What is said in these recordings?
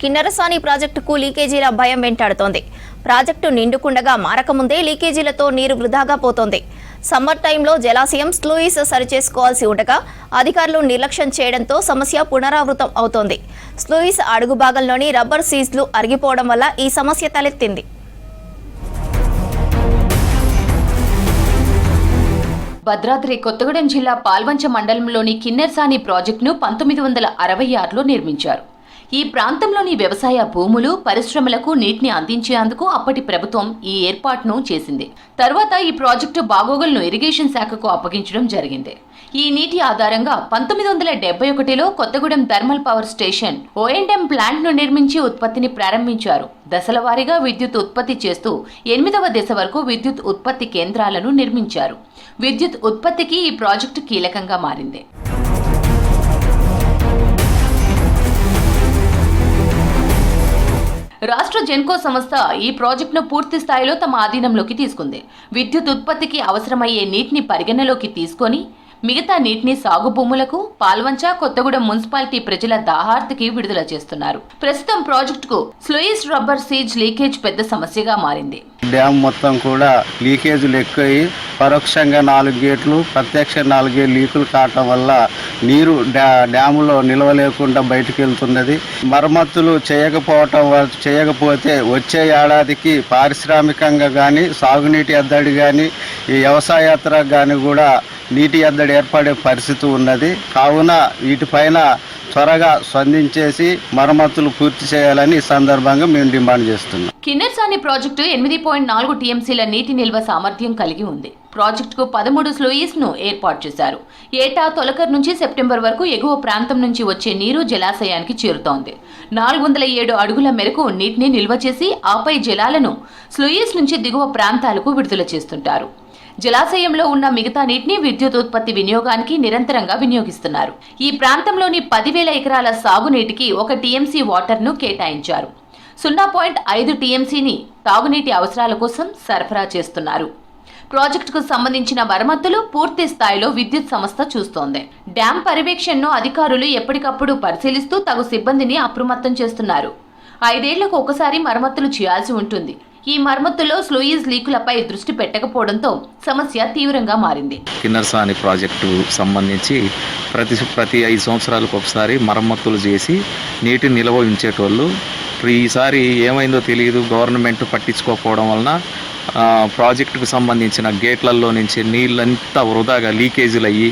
కిన్నెరసాని ప్రాజెక్టుకు లీకేజీల భయం వెంటాడుతోంది. ప్రాజెక్టు నిండుకుండగా మారకముందే లీకేజీలతో నీరు వృధాగా పోతోంది. సమ్మర్ టైంలో జలాశయం స్లూయిస్ సరిచేసుకోవాల్సి ఉండగా అధికారులు నిర్లక్ష్యం చేయడంతో సమస్య పునరావృతం అవుతోంది. స్లూయిస్ అడుగు భాగంలోని రబ్బర్ సీజ్లు అరిగిపోవడం వల్ల ఈ సమస్య తలెత్తింది. భద్రాద్రి కొత్తగూడెం జిల్లా పాల్వంచ మండలంలోని కిన్నెరసాని ప్రాజెక్టును 1966లో నిర్మించారు. ఈ ప్రాంతంలోని వ్యవసాయ భూములు, పరిశ్రమలకు నీటిని అందించేందుకు అప్పటి ప్రభుత్వం ఈ ఏర్పాటును చేసింది. తర్వాత ఈ ప్రాజెక్టు బాగోగులను ఇరిగేషన్ శాఖకు అప్పగించడం జరిగింది. ఈ నీటి ఆధారంగా 1971లో Kothagudem thermal power station O&M ప్లాంట్ను నిర్మించి ఉత్పత్తిని ప్రారంభించారు. దశల వారీగా విద్యుత్ ఉత్పత్తి చేస్తూ 8వ దశ వరకు విద్యుత్ ఉత్పత్తి కేంద్రాలను నిర్మించారు. విద్యుత్ ఉత్పత్తికి ఈ ప్రాజెక్టు కీలకంగా మారింది. రాష్ట్ర జెన్కో సంస్థ ఈ ప్రాజెక్టును పూర్తి స్థాయిలో తమ ఆధీనంలోకి తీసుకుంది. విద్యుత్ ఉత్పత్తికి అవసరమయ్యే నీటిని పరిగణలోకి తీసుకొని మిగతా నీటిని సాగు భూములకు, పాల్వంచ, కొత్తగూడెం మున్సిపాలిటీ ప్రజల దాహార్తికి విడుదల చేస్తున్నారు. ప్రస్తుతం ప్రాజెక్టుకు స్లూయిస్ రబ్బర్ సీజ్ లీకేజ్ పెద్ద సమస్యగా మారింది. డ్యామ్ మొత్తం కూడా లీకేజీలు ఎక్కువై పరోక్షంగా 4 గేట్లు, ప్రత్యక్ష 4 గేట్లు లీకులు కావటం వల్ల నీరు డ్యాములో నిల్వ లేకుండా బయటకు వెళ్తున్నది. మరమ్మతులు చేయకపోతే వచ్చే ఏడాదికి పారిశ్రామికంగా కానీ, సాగునీటి ఎద్దడి కానీ, ఈ వ్యవసాయేతర కానీ కూడా నీటి ఎద్దడి ఏర్పడే పరిస్థితి ఉన్నది. కావున వీటిపైన త్వరగా స్పందించేసి మరమ్మతులు పూర్తి చేయాలని ఈ సందర్భంగా మేము డిమాండ్ చేస్తున్నాం. కిన్నెరసాని ప్రాజెక్టు 8.4 టీఎంసీల నీటి నిల్వ సామర్థ్యం కలిగి ఉంది. ప్రాజెక్టుకు 13 స్లూయిస్ ను ఏర్పాటు చేశారు. ఏటా తొలకర్ నుంచి సెప్టెంబర్ వరకు ఎగువ ప్రాంతం నుంచి వచ్చే నీరు జలాశయానికి చేరుతోంది. 407 అడుగుల మేరకు నీటిని నిల్వ చేసి ఆపై జలాలను స్లూయిస్ నుంచి దిగువ ప్రాంతాలకు విడుదల చేస్తుంటారు. జలాశయంలో ఉన్న మిగతా నీటిని విద్యుత్ ఉత్పత్తి వినియోగానికి నిరంతరంగా వినియోగిస్తున్నారు. ఈ ప్రాంతంలోని 10,000 ఎకరాల సాగునీటికి 1 టీఎంసీ వాటర్ను కేటాయించారు. 0.5 టీఎంసీని తాగునీటి అవసరాల కోసం సరఫరా చేస్తున్నారు. ప్రాజెక్టుకు సంబంధించిన మరమ్మతులు పూర్తి స్థాయిలో విద్యుత్ సంస్థ చూస్తోంది. డ్యాం పర్యవేక్షణను అధికారులు ఎప్పటికప్పుడు పరిశీలిస్తూ తగు సిబ్బందిని అప్రమత్తం చేస్తున్నారు. 5 ఏళ్లకు ఒకసారి మరమ్మతులు చేయాల్సి ఉంటుంది. ఈ మరమ్మతుల్లో స్లూయిస్ లీకులపై దృష్టి పెట్టకపోవడంతో సమస్య తీవ్రంగా మారింది. కిన్నెరసాని ప్రాజెక్టు సంబంధించి ప్రతి 5 సంవత్సరాలకు ఒకసారి మరమ్మతులు చేసి నీటిని నిల్వ ఉంచేటోళ్ళు ఈసారి ఏమైందో తెలియదు, గవర్నమెంట్ పట్టించుకోకపోవడం వలన ప్రాజెక్టుకు సంబంధించిన గేట్లలో నుంచి నీళ్ళంతా వృధాగా లీకేజీలు అయ్యి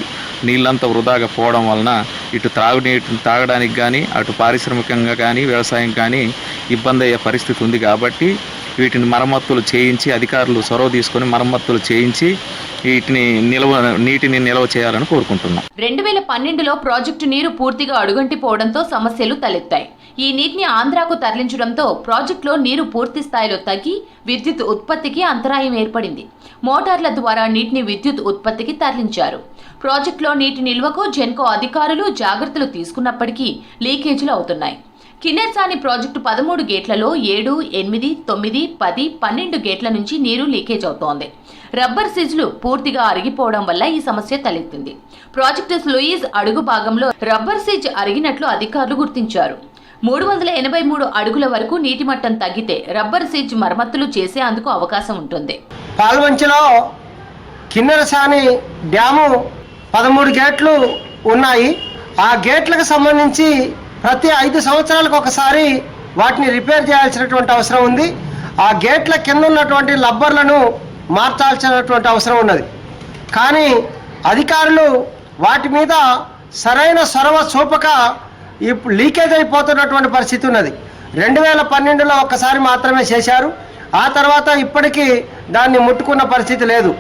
నీళ్ళంతా వృధాగా పోవడం వలన ఇటు త్రాగునీటిని తాగడానికి కానీ, అటు పారిశ్రామికంగా కానీ, వ్యవసాయం కానీ ఇబ్బంది అయ్యే పరిస్థితి ఉంది. కాబట్టి వీటిని మరమ్మతులు చేయించి అధికారులు చొరవ తీసుకొని మరమ్మతులు చేయించి నీటిని నిల్వ చేయాలని కోరుకుంటున్నాం. 2012లో ప్రాజెక్టు నీరు పూర్తిగా అడుగంటిపోవడంతో సమస్యలు తలెత్తాయి. ఈ నీటిని ఆంధ్రాకు తరలించడంతో ప్రాజెక్టులో నీరు పూర్తి స్థాయిలో తగ్గి విద్యుత్ ఉత్పత్తికి అంతరాయం ఏర్పడింది. మోటార్ల ద్వారా నీటిని విద్యుత్ ఉత్పత్తికి తరలించారు. ప్రాజెక్టులో నీటి నిల్వకు జెన్కో అధికారులు జాగ్రత్తలు తీసుకున్నప్పటికీ లీకేజీలు అవుతున్నాయి. కిన్నెరసాని ప్రాజెక్టు 13 గేట్లలో 7, 8, 9, 10, 12 గేట్ల నుంచి నీరు లీకేజ్ అవుతోంది. రబ్బర్ సీజ్లు పూర్తిగా అరిగిపోవడం వల్ల ఈ సమస్య తలెత్తింది. ప్రాజెక్టు స్లూయిస్ అడుగు భాగంలో రబ్బర్ సీజ్ అరిగినట్లు అధికారులు గుర్తించారు. 383 అడుగుల వరకు నీటి మట్టం తగ్గితే రబ్బర్ సీజ్ మరమ్మతులు చేసేందుకు అవకాశం ఉంటుంది. పాల్వంచలో కిన్నెరసాని డ్యాము 13 గేట్లు ఉన్నాయి. ఆ గేట్లకు సంబంధించి ప్రతి 5 సంవత్సరాలకు ఒకసారి వాటిని రిపేర్ చేయాల్సినటువంటి అవసరం ఉంది. ఆ గేట్ల కింద ఉన్నటువంటి లబ్బర్లను మార్చాల్సినటువంటి అవసరం ఉన్నది. కానీ అధికారులు వాటి మీద సరైన చొరవ చూపక ఇప్పుడు లీకేజ్ అయిపోతున్నటువంటి పరిస్థితి ఉన్నది. 2012లో ఒక్కసారి మాత్రమే చేశారు. ఆ తర్వాత ఇప్పటికీ దాన్ని ముట్టుకున్న పరిస్థితి లేదు.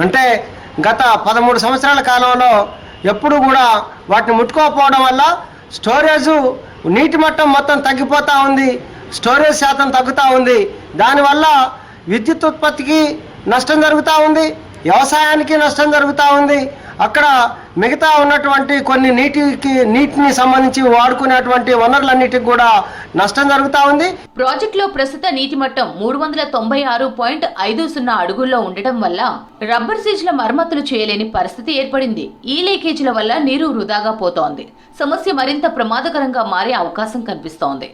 అంటే గత 13 సంవత్సరాల కాలంలో ఎప్పుడు కూడా వాటిని ముట్టుకోకపోవడం వల్ల స్టోరేజు నీటి మట్టం మొత్తం తగ్గిపోతూ ఉంది, స్టోరేజ్ శాతం తగ్గుతూ ఉంది. దానివల్ల విద్యుత్ ఉత్పత్తికి నష్టం జరుగుతూ ఉంది, వ్యవసాయానికి నష్టం జరుగుతూ ఉంది. అక్కడ మిగతా ఉన్నటువంటి కొన్ని నీటిని సంబంధించి వాడుకునేటువంటి వనరులన్నిటికి కూడా నష్టం జరుగుతూ ఉంది. ప్రాజెక్టులో ప్రస్తుత నీటి మట్టం 396.50 అడుగుల్లో ఉండటం వల్ల రబ్బర్ సీజ్ల మరమ్మతులు చేయలేని పరిస్థితి ఏర్పడింది. ఈ లీకేజీల వల్ల నీరు వృధాగా పోతోంది. సమస్య మరింత ప్రమాదకరంగా మారే అవకాశం కనిపిస్తోంది.